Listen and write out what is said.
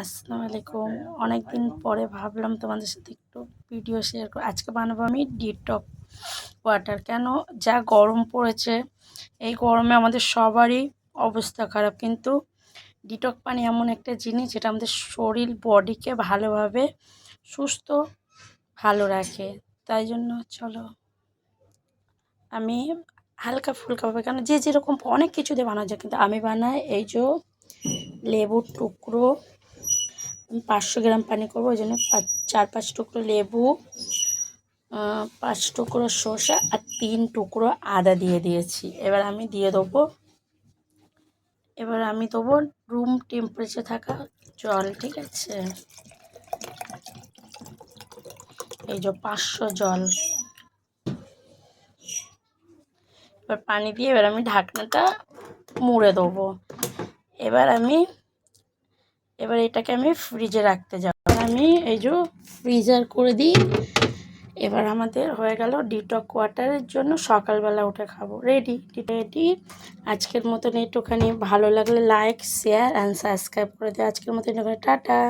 আসসালামু আলাইকুম। অনেকদিন পরে ভাবলাম তোমাদের সাথে একটু ভিডিও শেয়ার করব। আজকে বানাবো আমি ডিটক ওয়াটার। কেন, যা গরম পড়েছে, এই গরমে আমাদের সবারই অবস্থা খারাপ, কিন্তু ডিটক পানি এমন একটা জিনিস যেটা আমাদের শরীর বডিকে ভালোভাবে সুস্থ ভালো রাখে। তাই জন্য চলো আমি হালকা ফুলকাভাবে, কেন যে যেরকম অনেক কিছু দিয়ে বানানো যায়, কিন্তু আমি বানাই এই যে লেবুর টুকরো। 500 গ্রাম পানি করবো, ওই জন্য 4-5 টুকরো লেবু, 5 টুকরো শসা আর 3 টুকরো আদা দিয়ে দিয়েছি। এবার আমি দেবো রুম টেম্পারেচার থাকা জল। ঠিক আছে, এই যে 500 জল। এবার পানি দিয়ে আমি ঢাকনাটা মুড়ে দেবো। এবার এটাকে আমি ফ্রিজে রাখতে যাব। আমি এই যে ফ্রিজার করে দিই। এবার আমাদের হয়ে গেল ডিটক ওয়াটারের জন্য সকালবেলা উঠে খাবো। রেডি। আজকের মতন একটুখানি ভালো লাগলে লাইক, শেয়ার অ্যান্ড সাবস্ক্রাইব করে দিও। আজকের মতন টাটা।